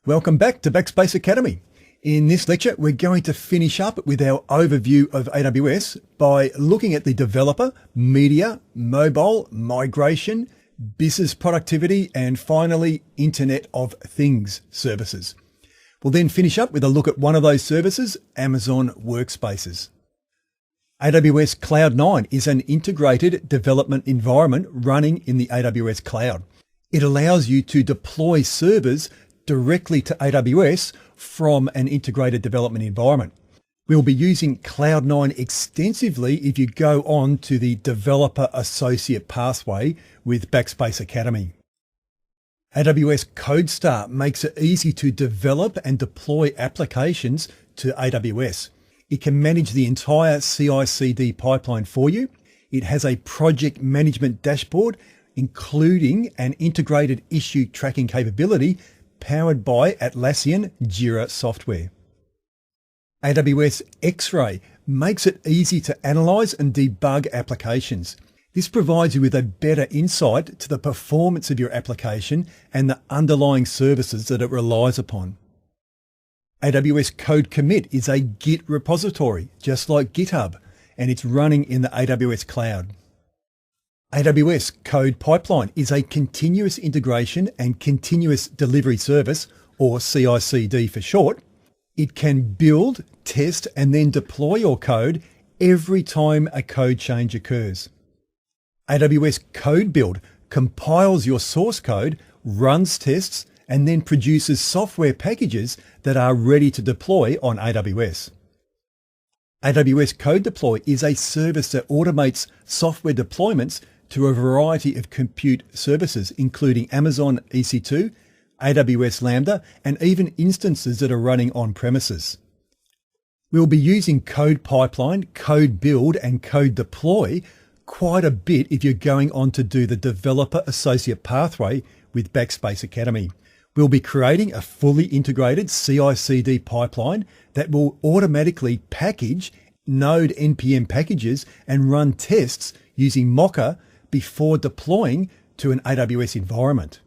Welcome back to Backspace Academy. In this lecture, we're going to finish up with our overview of AWS by looking at the developer, media, mobile, migration, business productivity, and finally, Internet of Things services. We'll then finish up with a look at one of those services, Amazon Workspaces. AWS Cloud9 is an integrated development environment running in the AWS cloud. It allows you to deploy servers directly to AWS from an integrated development environment. We'll be using Cloud9 extensively if you go on to the Developer Associate pathway with Backspace Academy. AWS CodeStar makes it easy to develop and deploy applications to AWS. It can manage the entire CI/CD pipeline for you. It has a project management dashboard, including an integrated issue tracking capability powered by Atlassian Jira software. AWS X-Ray makes it easy to analyze and debug applications. This provides you with a better insight to the performance of your application and the underlying services that it relies upon. AWS Code Commit is a Git repository, just like GitHub, and it's running in the AWS cloud. AWS Code Pipeline is a continuous integration and continuous delivery service, or CI/CD for short. It can build, test, and then deploy your code every time a code change occurs. AWS Code Build compiles your source code, runs tests, and then produces software packages that are ready to deploy on AWS. AWS Code Deploy is a service that automates software deployments to a variety of compute services, including Amazon EC2, AWS Lambda, and even instances that are running on premises. We'll be using Code Pipeline, Code Build, and Code Deploy quite a bit if you're going on to do the Developer Associate pathway with Backspace Academy. We'll be creating a fully integrated CI/CD pipeline that will automatically package Node NPM packages and run tests using Mocha before deploying to an AWS environment.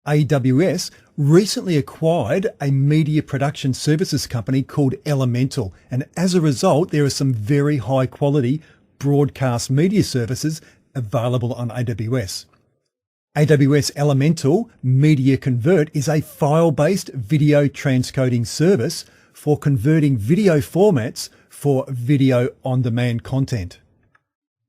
AWS recently acquired a media production services company called Elemental, and as a result, there are some very high quality broadcast media services available on AWS. AWS Elemental Media Convert is a file-based video transcoding service for converting video formats for video on-demand content.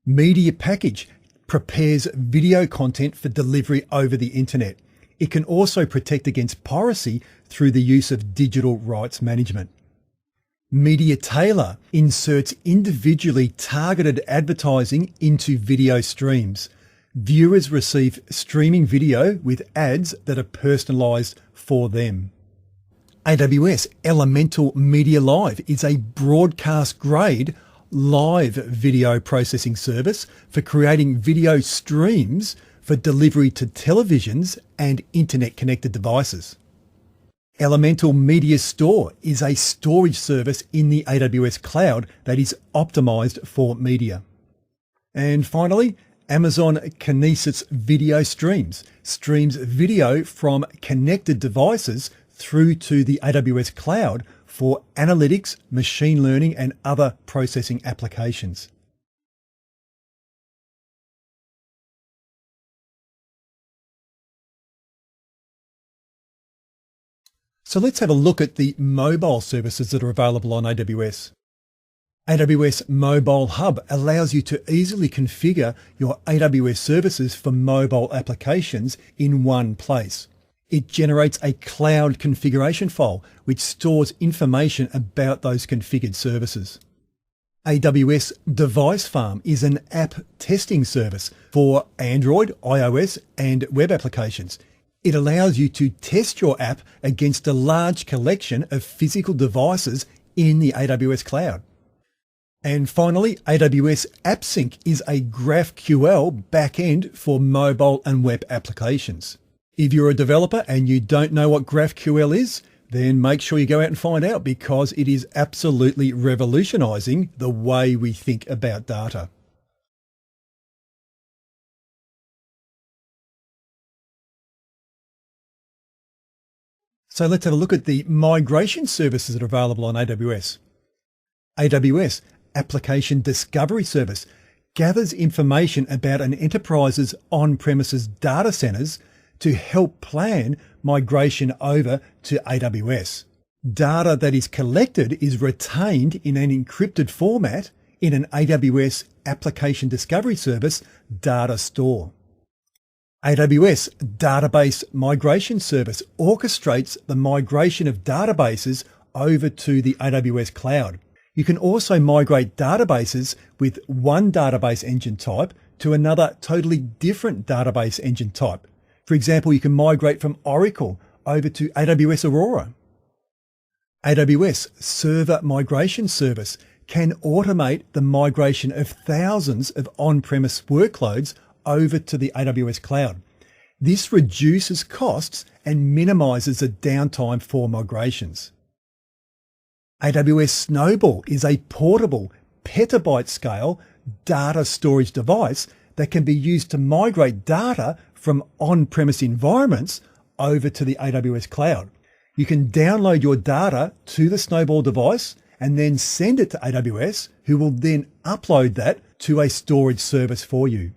Media Package prepares video content for delivery over the internet. It can also protect against piracy through the use of digital rights management. Media Tailor inserts individually targeted advertising into video streams. Viewers receive streaming video with ads that are personalized for them. AWS Elemental Media Live is a broadcast-grade live video processing service for creating video streams for delivery to televisions and internet-connected devices. Elemental Media Store is a storage service in the AWS cloud that is optimized for media. And finally, Amazon Kinesis Video streams video from connected devices through to the AWS cloud for analytics, machine learning, and other processing applications. So let's have a look at the mobile services that are available on AWS. AWS Mobile Hub allows you to easily configure your AWS services for mobile applications in one place. It generates a cloud configuration file which stores information about those configured services. AWS Device Farm is an app testing service for Android, iOS, and web applications. It allows you to test your app against a large collection of physical devices in the AWS cloud. And finally, AWS AppSync is a GraphQL backend for mobile and web applications. If you're a developer and you don't know what GraphQL is, then make sure you go out and find out, because it is absolutely revolutionizing the way we think about data. So let's have a look at the migration services that are available on AWS. AWS Application Discovery Service gathers information about an enterprise's on-premises data centers to help plan migration over to AWS. Data that is collected is retained in an encrypted format in an AWS Application Discovery Service data store. AWS Database Migration Service orchestrates the migration of databases over to the AWS cloud. You can also migrate databases with one database engine type to another totally different database engine type. For example, you can migrate from Oracle over to AWS Aurora. AWS Server Migration Service can automate the migration of thousands of on-premise workloads over to the AWS cloud. This reduces costs and minimizes the downtime for migrations. AWS Snowball is a portable petabyte scale data storage device that can be used to migrate data from on-premise environments over to the AWS cloud. You can download your data to the Snowball device and then send it to AWS, who will then upload that to a storage service for you.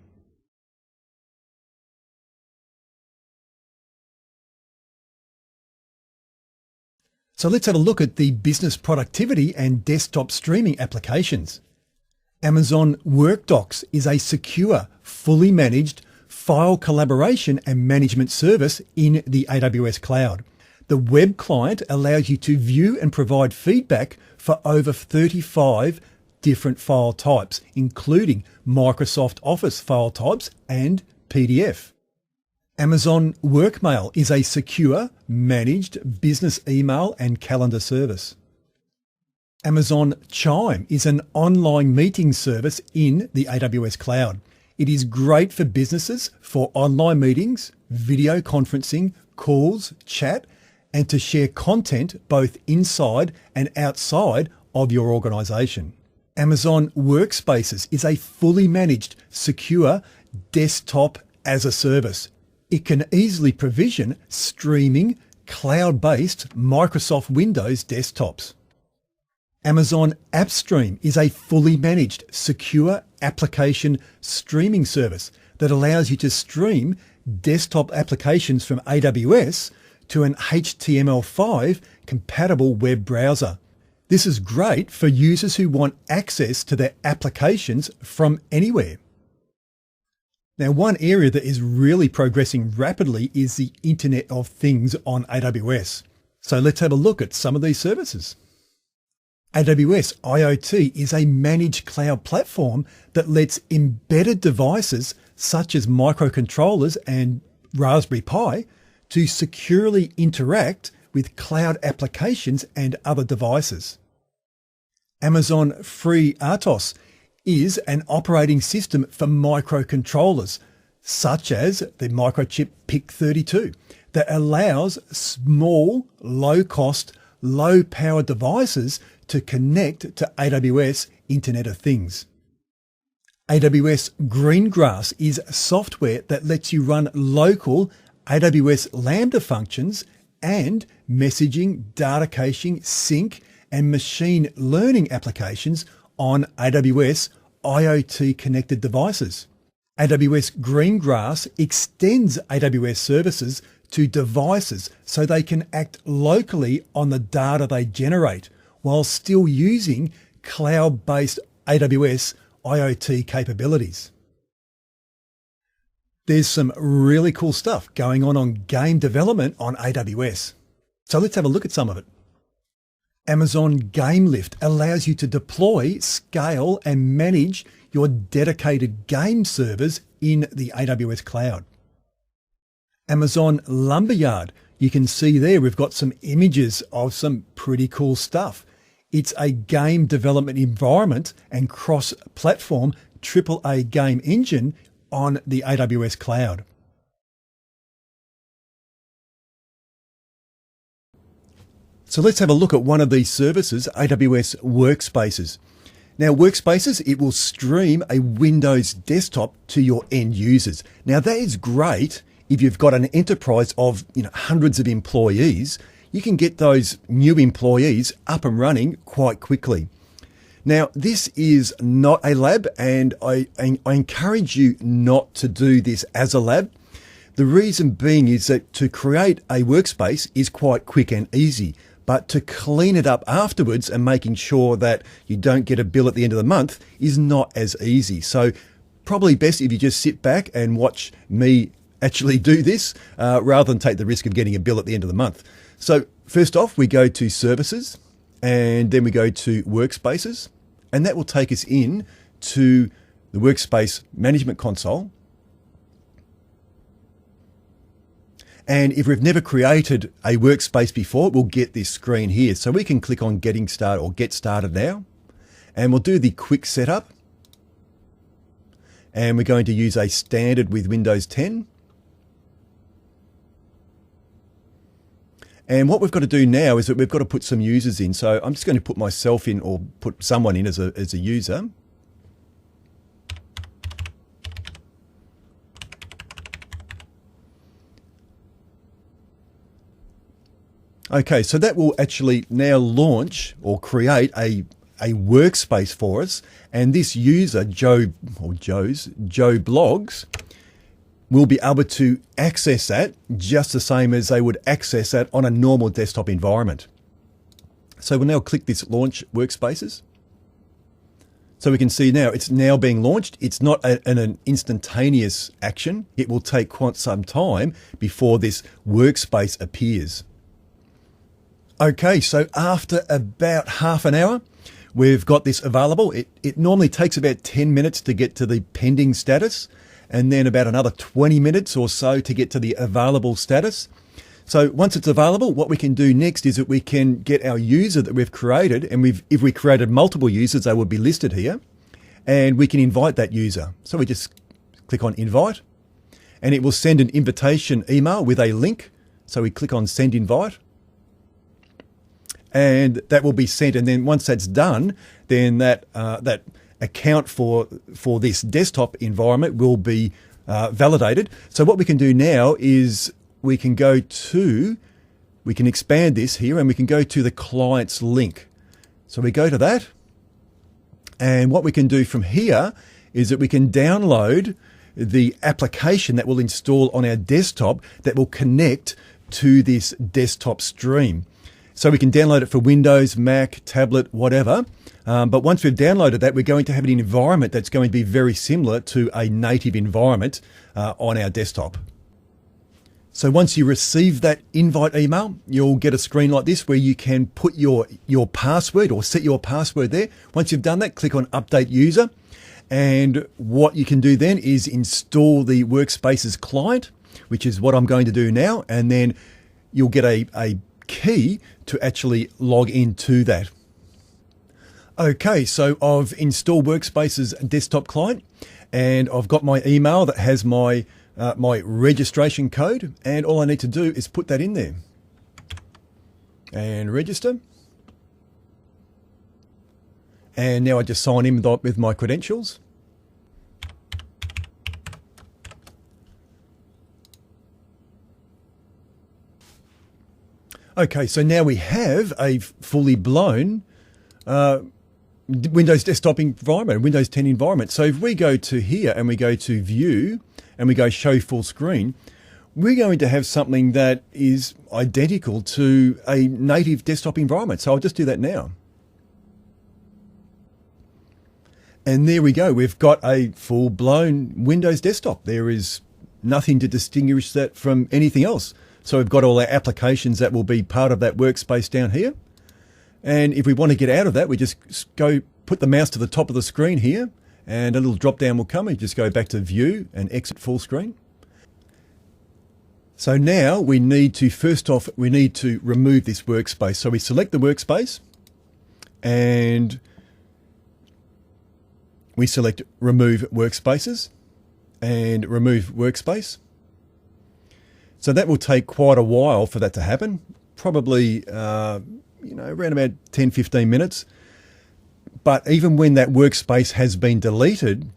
So let's have a look at the business productivity and desktop streaming applications. Amazon WorkDocs is a secure, fully managed file collaboration and management service in the AWS cloud. The web client allows you to view and provide feedback for over 35 different file types, including Microsoft Office file types and PDF. Amazon Workmail is a secure, managed business email and calendar service. Amazon Chime is an online meeting service in the AWS cloud. It is great for businesses for online meetings, video conferencing, calls, chat, and to share content both inside and outside of your organization. Amazon Workspaces is a fully managed, secure desktop as a service. It can easily provision streaming, cloud-based Microsoft Windows desktops. Amazon AppStream is a fully managed, secure application streaming service that allows you to stream desktop applications from AWS to an HTML5 compatible web browser. This is great for users who want access to their applications from anywhere. Now, one area that is really progressing rapidly is the Internet of Things on AWS. So let's have a look at some of these services. AWS IoT is a managed cloud platform that lets embedded devices such as microcontrollers and Raspberry Pi to securely interact with cloud applications and other devices. Amazon FreeRTOS is an operating system for microcontrollers, such as the microchip PIC32, that allows small, low-cost, low-power devices to connect to AWS Internet of Things. AWS Greengrass is software that lets you run local AWS Lambda functions and messaging, data caching, sync, and machine learning applications on AWS IoT connected devices. AWS Greengrass extends AWS services to devices so they can act locally on the data they generate while still using cloud-based AWS IoT capabilities. There's some really cool stuff going on game development on AWS. So let's have a look at some of it. Amazon GameLift allows you to deploy, scale, and manage your dedicated game servers in the AWS cloud. Amazon Lumberyard, you can see there we've got some images of some pretty cool stuff. It's a game development environment and cross-platform AAA game engine on the AWS cloud. So let's have a look at one of these services, AWS Workspaces. Now, Workspaces, it will stream a Windows desktop to your end users. Now, that is great if you've got an enterprise of hundreds of employees. you can get those new employees up and running quite quickly. Now, this is not a lab, and I encourage you not to do this as a lab. The reason being is that to create a workspace is quite quick and easy, but to clean it up afterwards and making sure that you don't get a bill at the end of the month is not as easy. So probably best if you just sit back and watch me actually do this rather than take the risk of getting a bill at the end of the month. So first off, we go to services, and then we go to workspaces, and that will take us in to the workspace management console. And if we've never created a workspace before, we'll get this screen here. So we can click on Getting Started or Get Started Now, and we'll do the quick setup. And we're going to use a standard with Windows 10. And what we've got to do now is that we've got to put some users in. So I'm just going to put myself in, or put someone in as a user. Okay, so that will actually now launch or create a workspace for us. And this user, Joe Blogs, will be able to access that just the same as they would access that on a normal desktop environment. So we'll now click this Launch Workspaces. So we can see now it's now being launched. It's not an instantaneous action. It will take quite some time before this workspace appears. Okay, so after about half an hour, we've got this available. It normally takes about 10 minutes to get to the pending status, and then about another 20 minutes or so to get to the available status. So once it's available, what we can do next is that we can get our user that we've created, and if we created multiple users, they would be listed here, and we can invite that user. So we just click on Invite, and it will send an invitation email with a link. So we click on Send Invite, and that will be sent. And then once that's done, then that account for this desktop environment will be validated. So what we can do now is we can expand this here, and we can go to the client's link. So we go to that, and what we can do from here is that we can download the application that will install on our desktop that will connect to this desktop stream. So we can download it for Windows, Mac, tablet, whatever. But once we've downloaded that, we're going to have an environment that's going to be very similar to a native environment on our desktop. So once you receive that invite email, you'll get a screen like this where you can put your password or set your password there. Once you've done that, click on Update User. And what you can do then is install the Workspaces client, which is what I'm going to do now. And then you'll get a key to actually log into that. Okay, so I've installed Workspaces desktop client, and I've got my email that has my registration code, and all I need to do is put that in there and register. And now I just sign in with my credentials. Okay, so now we have a fully blown Windows desktop environment, Windows 10 environment. So if we go to here and we go to View and we go Show Full Screen, we're going to have something that is identical to a native desktop environment. So I'll just do that now. And there we go. We've got a full-blown Windows desktop. There is nothing to distinguish that from anything else. So we've got all our applications that will be part of that workspace down here. And if we want to get out of that, we just go put the mouse to the top of the screen here, and a little drop down will come, and just go back to View and Exit Full Screen. So now we need to, first off, we need to remove this workspace. So we select the workspace, and we select Remove Workspaces and Remove Workspace. So that will take quite a while for that to happen, probably around about 10-15 minutes. But even when that workspace has been deleted,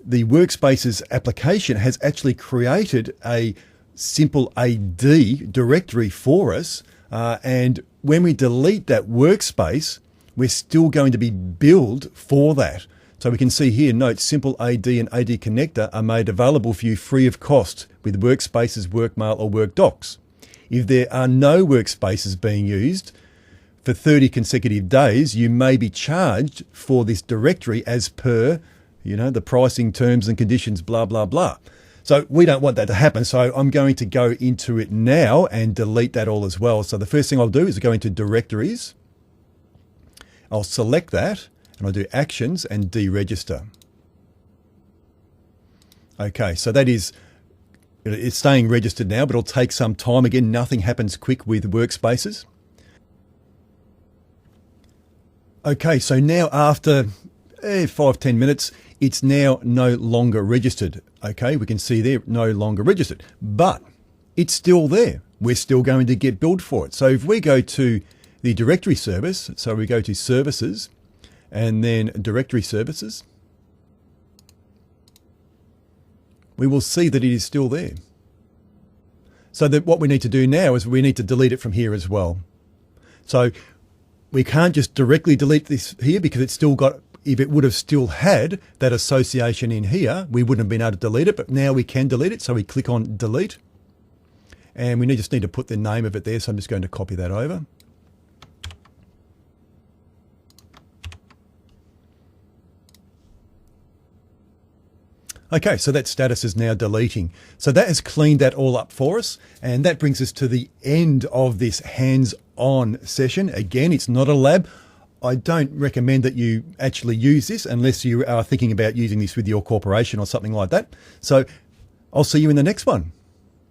the Workspaces application has actually created a simple AD directory for us And when we delete that workspace, we're still going to be billed for that. So we can see here, note, simple AD and AD connector are made available for you free of cost with workspaces, workmail or work docs. If there are no workspaces being used for 30 consecutive days, you may be charged for this directory as per, the pricing terms and conditions, blah, blah, blah. So we don't want that to happen. So I'm going to go into it now and delete that all as well. So the first thing I'll do is go into directories. I'll select that and I'll do actions and deregister. Okay, so that is, it's staying registered now, but it'll take some time. Again, nothing happens quick with workspaces. Okay, so now after 5-10 minutes, it's now no longer registered. Okay, we can see there, no longer registered, but it's still there. We're still going to get billed for it. So if we go to the directory service, so we go to services and then directory services, we will see that it is still there. So that what we need to do now is we need to delete it from here as well. So we can't just directly delete this here because it's still got, if it would have still had that association in here, we wouldn't have been able to delete it, but now we can delete it. So we click on delete and we just need to put the name of it there. So I'm just going to copy that over. Okay, so that status is now deleting. So that has cleaned that all up for us. And that brings us to the end of this hands-on session. Again, it's not a lab. I don't recommend that you actually use this unless you are thinking about using this with your corporation or something like that. So I'll see you in the next one.